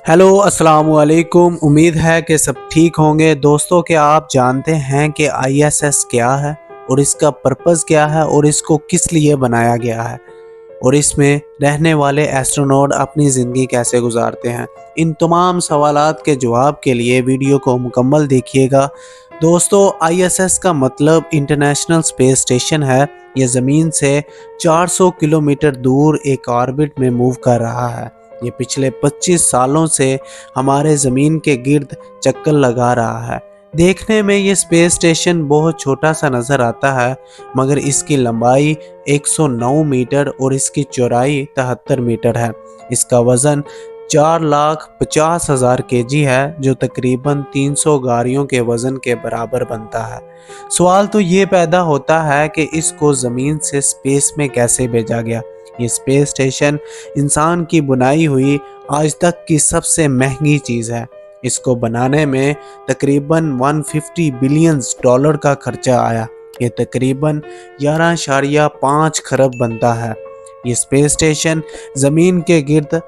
Hello अस्सलाम वालेकुम। उम्मीद है कि सब ठीक होंगे। दोस्तों, क्या आप जानते हैं कि आईएसएस क्या है और इसका पर्पस क्या है और इसको किस लिए बनाया गया है और इसमें रहने वाले एस्ट्रोनॉट अपनी ज़िंदगी कैसे गुजारते हैं? इन तमाम सवालात के जवाब के लिए वीडियो को मुकम्मल देखिएगा। दोस्तों, आईएसएस का मतलब इंटरनेशनल स्पेस स्टेशन है। ये ज़मीन से 400 किलोमीटर दूर एक ऑर्बिट में मूव कर रहा है। ये पिछले 25 सालों से हमारे ज़मीन के गिर्द चक्कर लगा रहा है। देखने में ये स्पेस स्टेशन बहुत छोटा सा नज़र आता है, मगर इसकी लंबाई 109 मीटर और इसकी चौड़ाई 73 मीटर है। इसका वज़न 4,50,000 केजी है, जो तकरीबन 300 गाड़ियों के वज़न के बराबर बनता है। सवाल तो ये पैदा होता है कि इसको ज़मीन से स्पेस में कैसे भेजा गया। ये स्पेस स्टेशन इंसान की बनाई हुई आज तक की सबसे महंगी चीज़ है। इसको बनाने में तकरीबन 150 बिलियन डॉलर का खर्चा आया। ये तकरीबन 11.5 खरब बनता है। ये स्पेस स्टेशन ज़मीन के गिर्द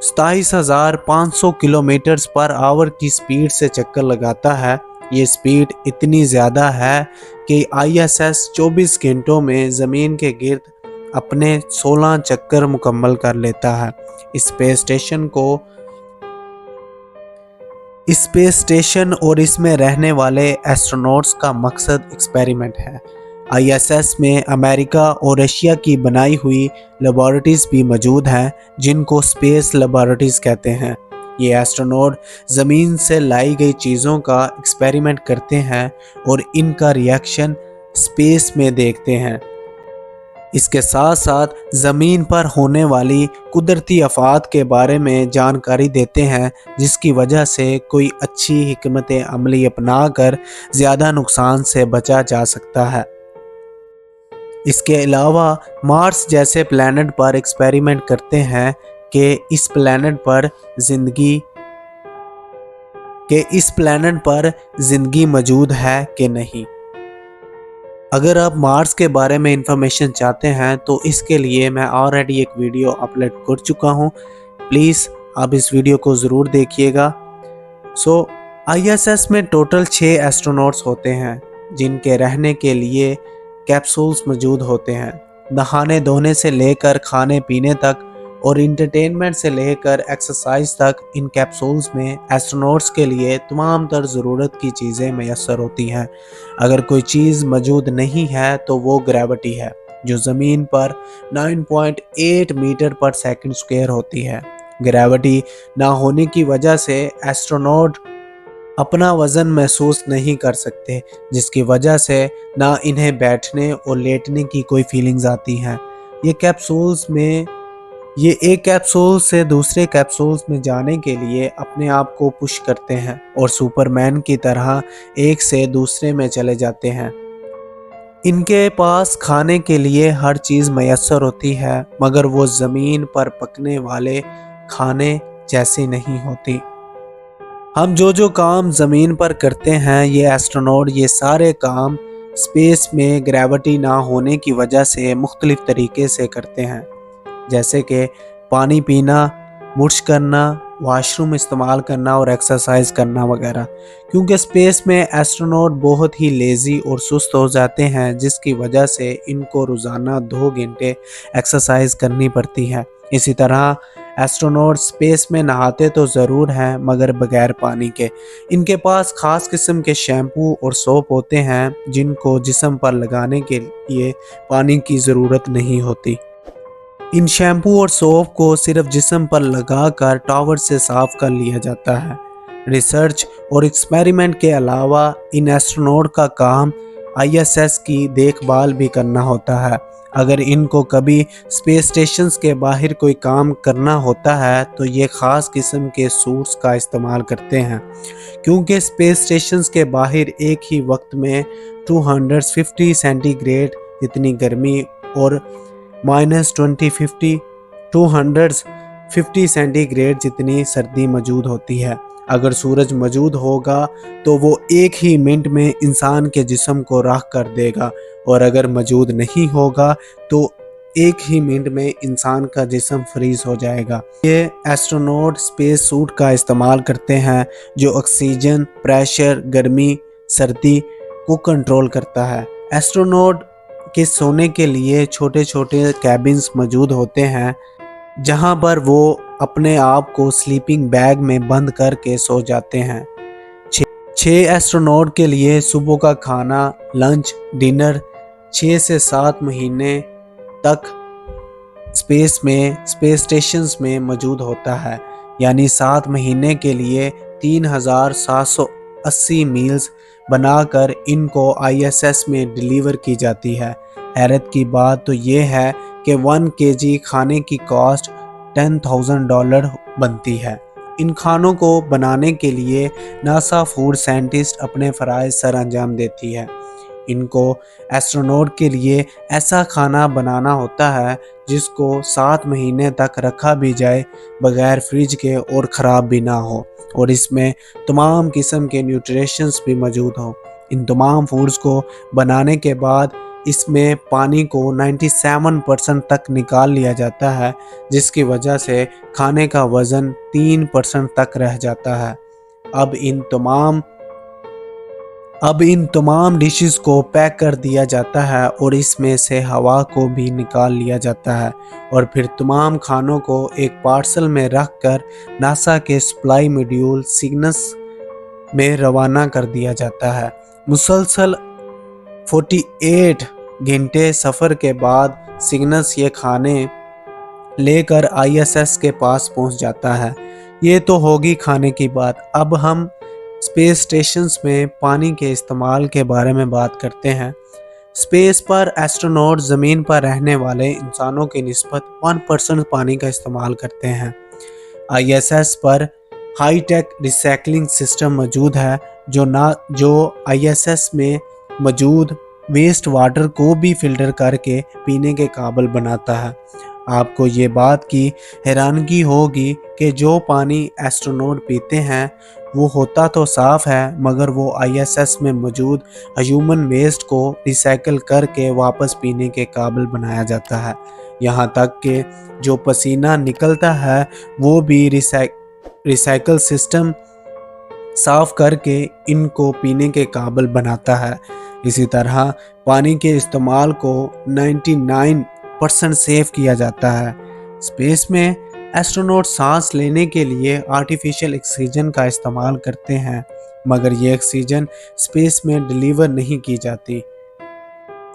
27,500 किलोमीटर पर आवर की स्पीड से चक्कर लगाता है। ये स्पीड इतनी ज़्यादा है कि आईएसएस 24 घंटों में ज़मीन के गिर्द अपने 16 चक्कर मुकम्मल कर लेता है। स्पेस स्टेशन और इसमें रहने वाले एस्ट्रोनॉट्स का मकसद एक्सपेरिमेंट है। आईएसएस में अमेरिका और रशिया की बनाई हुई लेबॉरेटरीज भी मौजूद हैं, जिनको स्पेस लेबॉरेटरीज कहते हैं। ये एस्ट्रोनॉट ज़मीन से लाई गई चीज़ों का एक्सपेरिमेंट करते हैं और इनका रिएक्शन स्पेस में देखते हैं। इसके साथ साथ ज़मीन पर होने वाली कुदरती आफात के बारे में जानकारी देते हैं, जिसकी वजह से कोई अच्छी हिकमत अमली अपना कर ज़्यादा नुकसान से बचा जा सकता है। इसके अलावा मार्स जैसे प्लैनेट पर एक्सपेरिमेंट करते हैं कि इस प्लैनेट पर ज़िंदगी मौजूद है कि नहीं। अगर आप मार्स के बारे में इंफॉर्मेशन चाहते हैं तो इसके लिए मैं ऑलरेडी एक वीडियो अपलोड कर चुका हूं। प्लीज़ आप इस वीडियो को ज़रूर देखिएगा। आईएसएस में टोटल 6 एस्ट्रोनॉट्स होते हैं, जिनके रहने के लिए कैप्सूल्स मौजूद होते हैं। नहाने धोने से लेकर खाने पीने तक और इंटरटेनमेंट से लेकर एक्सरसाइज तक इन कैप्सूल्स में एस्ट्रोनॉट्स के लिए तमाम तर ज़रूरत की चीज़ें मैसर होती हैं। अगर कोई चीज़ मौजूद नहीं है तो वो ग्रेविटी है, जो ज़मीन पर 9.8 मीटर पर सेकंड स्क्वायर होती है। ग्रेविटी ना होने की वजह से एस्ट्रोनॉट अपना वज़न महसूस नहीं कर सकते, जिसकी वजह से ना इन्हें बैठने और लेटने की कोई फीलिंग्स आती हैं। ये एक कैप्सूल से दूसरे कैप्सूल्स में जाने के लिए अपने आप को पुश करते हैं और सुपरमैन की तरह एक से दूसरे में चले जाते हैं। इनके पास खाने के लिए हर चीज़ मैसर होती है, मगर वो ज़मीन पर पकने वाले खाने जैसी नहीं होती। हम जो काम ज़मीन पर करते हैं, ये एस्ट्रोनॉट ये सारे काम स्पेस में ग्रेविटी ना होने की वजह से मुख्तलिफ तरीके से करते हैं, जैसे कि पानी पीना, ब्रश करना, वॉशरूम इस्तेमाल करना और एक्सरसाइज करना वगैरह। क्योंकि स्पेस में एस्ट्रोनॉट बहुत ही लेज़ी और सुस्त हो जाते हैं, जिसकी वजह से इनको रोज़ाना 2 घंटे एक्सरसाइज करनी पड़ती है। इसी तरह एस्ट्रोनॉट स्पेस में नहाते तो ज़रूर हैं, मगर बगैर पानी के। इनके पास ख़ास किस्म के शैम्पू और सोप होते हैं, जिनको जिस्म पर लगाने के लिए पानी की ज़रूरत नहीं होती। इन शैम्पू और सोप को सिर्फ जिस्म पर लगाकर टॉवल से साफ कर लिया जाता है। रिसर्च और एक्सपेरिमेंट के अलावा इन एस्ट्रोनॉट का काम आईएसएस की देखभाल भी करना होता है। अगर इनको कभी स्पेस स्टेशंस के बाहर कोई काम करना होता है तो ये ख़ास किस्म के सूट्स का इस्तेमाल करते हैं, क्योंकि स्पेस स्टेशंस के बाहर एक ही वक्त में 250 सेंटीग्रेड जितनी गर्मी और -250 सेंटीग्रेड जितनी सर्दी मौजूद होती है। अगर सूरज मौजूद होगा तो वो एक ही मिनट में इंसान के जिस्म को राख कर देगा, और अगर मौजूद नहीं होगा तो एक ही मिनट में इंसान का जिस्म फ्रीज हो जाएगा। ये एस्ट्रोनॉट स्पेस सूट का इस्तेमाल करते हैं जो ऑक्सीजन, प्रेशर, गर्मी, सर्दी को कंट्रोल करता है। एस्ट्रोनॉट के सोने के लिए छोटे छोटे कैबिन्स मौजूद होते हैं जहां पर वो अपने आप को स्लीपिंग बैग में बंद करके सो जाते हैं। 6 एस्ट्रोनॉट के लिए सुबह का खाना, लंच, डिनर 6 से 7 महीने तक स्पेस स्टेशंस में मौजूद होता है, यानी 7 महीने के लिए 3780 मील्स बनाकर इनको ISS में डिलीवर की जाती है। हैरत की बात तो ये है कि 1 kg खाने की कॉस्ट $10,000 बनती है। इन खानों को बनाने के लिए नासा फूड साइंटिस्ट अपने फ़राइज़ सर अंजाम देती है। इनको एस्ट्रोनॉट के लिए ऐसा खाना बनाना होता है जिसको 7 महीने तक रखा भी जाए बगैर फ्रिज के और ख़राब भी ना हो, और इसमें तमाम किस्म के न्यूट्रिशंस भी मौजूद हों। इन तमाम फूड्स को बनाने के बाद इसमें पानी को 97% तक निकाल लिया जाता है, जिसकी वजह से खाने का वज़न 3% तक रह जाता है। अब इन तमाम डिशेस को पैक कर दिया जाता है और इसमें से हवा को भी निकाल लिया जाता है और फिर तमाम खानों को एक पार्सल में रखकर नासा के सप्लाई मॉड्यूल सिग्नस में रवाना कर दिया जाता है। मुसलसल 48 घंटे सफ़र के बाद सिग्नस ये खाने लेकर ISS के पास पहुंच जाता है। ये तो होगी खाने की बात। अब हम स्पेस स्टेशंस में पानी के इस्तेमाल के बारे में बात करते हैं। स्पेस पर एस्ट्रोनॉट ज़मीन पर रहने वाले इंसानों की निस्बत 1% पानी का इस्तेमाल करते हैं। ISS पर हाई टेक रिसाइकलिंग सिस्टम मौजूद है जो ISS में मौजूद वेस्ट वाटर को भी फिल्टर करके पीने के काबिल बनाता है। आपको ये बात की हैरानगी होगी कि जो पानी एस्ट्रोनॉट पीते हैं वो होता तो साफ़ है, मगर वो ISS में मौजूद ह्यूमन वेस्ट को रिसाइकल करके वापस पीने के काबिल बनाया जाता है। यहाँ तक कि जो पसीना निकलता है वो भी रिसाइकल सिस्टम साफ़ करके इनको पीने के काबिल बनाता है। इसी तरह पानी के इस्तेमाल को 99% सेव किया जाता है। स्पेस में एस्ट्रोनॉट सांस लेने के लिए आर्टिफिशियल ऑक्सीजन का इस्तेमाल करते हैं, मगर ये ऑक्सीजन स्पेस में डिलीवर नहीं की जाती।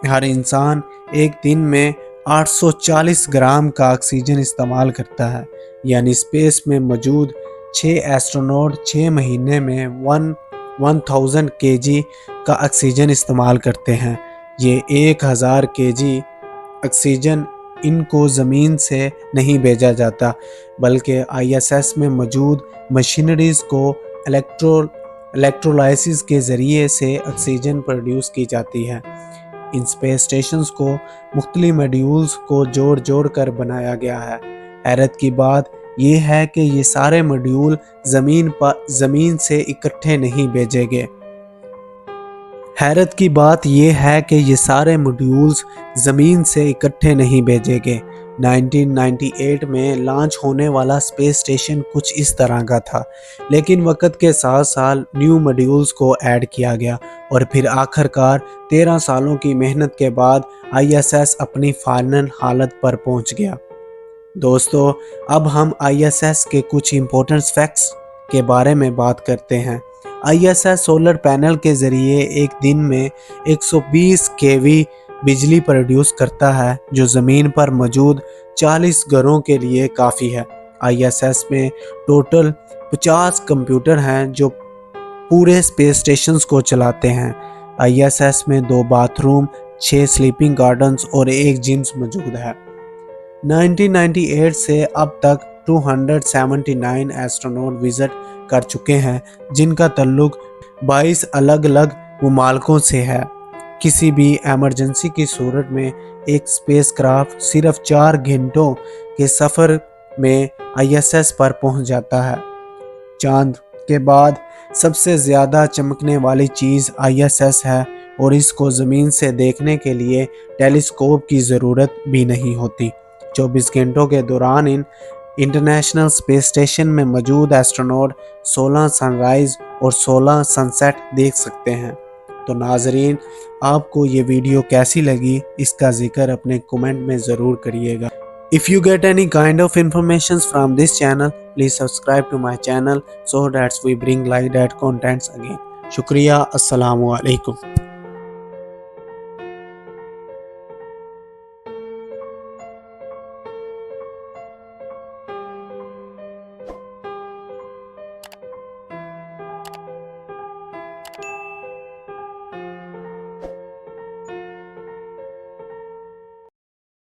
हर इंसान एक दिन में 840 ग्राम का ऑक्सीजन इस्तेमाल करता है, यानी स्पेस में मौजूद 6 एस्ट्रोनॉट 6 महीने में 1000 kg का ऑक्सीजन इस्तेमाल करते हैं। ये 1000 kg ऑक्सीजन इनको ज़मीन से नहीं भेजा जाता, बल्कि ISS में मौजूद मशीनरीज़ को इलेक्ट्रोलाइसिस के ज़रिए से ऑक्सीजन प्रोड्यूस की जाती है। इन स्पेस स्टेशंस को मुख्तलिफ मॉड्यूल्स को जोड़ कर बनाया गया है। हैरत की बात यह है कि ये सारे मॉड्यूल ज़मीन से इकट्ठे नहीं भेजे गए। हैरत की बात यह है कि ये सारे मॉड्यूल्स ज़मीन से इकट्ठे नहीं भेजे गए। 1998 में लॉन्च होने वाला स्पेस स्टेशन कुछ इस तरह का था, लेकिन वक्त के साथ साथ न्यू मॉड्यूल्स को ऐड किया गया और फिर आखिरकार 13 सालों की मेहनत के बाद ISS अपनी फाइनल हालत पर पहुंच गया। दोस्तों, अब हम ISS के कुछ इम्पोर्टेंट फैक्ट्स के बारे में बात करते हैं। ISS सोलर पैनल के ज़रिए एक दिन में 120 kV बिजली प्रोड्यूस करता है, जो ज़मीन पर मौजूद 40 घरों के लिए काफ़ी है। ISS में टोटल 50 कंप्यूटर हैं जो पूरे स्पेस स्टेशंस को चलाते हैं। ISS में 2 बाथरूम, 6 स्लीपिंग गार्डन्स और 1 जिम्स मौजूद है। 1998 से अब तक 279 एस्ट्रोनॉट विजिट कर चुके हैं, जिनका ताल्लुक 22 अलग अलग मुमालिकों से है। किसी भी इमरजेंसी की सूरत में एक स्पेसक्राफ्ट सिर्फ 4 घंटों के सफ़र में ISS पर पहुंच जाता है। चांद के बाद सबसे ज़्यादा चमकने वाली चीज़ ISS है। اور اس کو زمین سے دیکھنے کے لیے ٹیلیسکوپ کی ضرورت بھی نہیں ہوتی۔ 24 گھنٹوں کے دوران انٹرنیشنل اسپیس اسٹیشن میں موجود ایسٹروناٹ 16 سن رائز اور 16 سن سیٹ دیکھ سکتے ہیں۔ تو ناظرین، آپ کو یہ ویڈیو کیسی لگی اس کا ذکر اپنے کمنٹ میں ضرور کریے گا۔ If you get any kind of information from this channel, please subscribe to my channel so that we bring like that contents again. شکریہ، السلام علیکم۔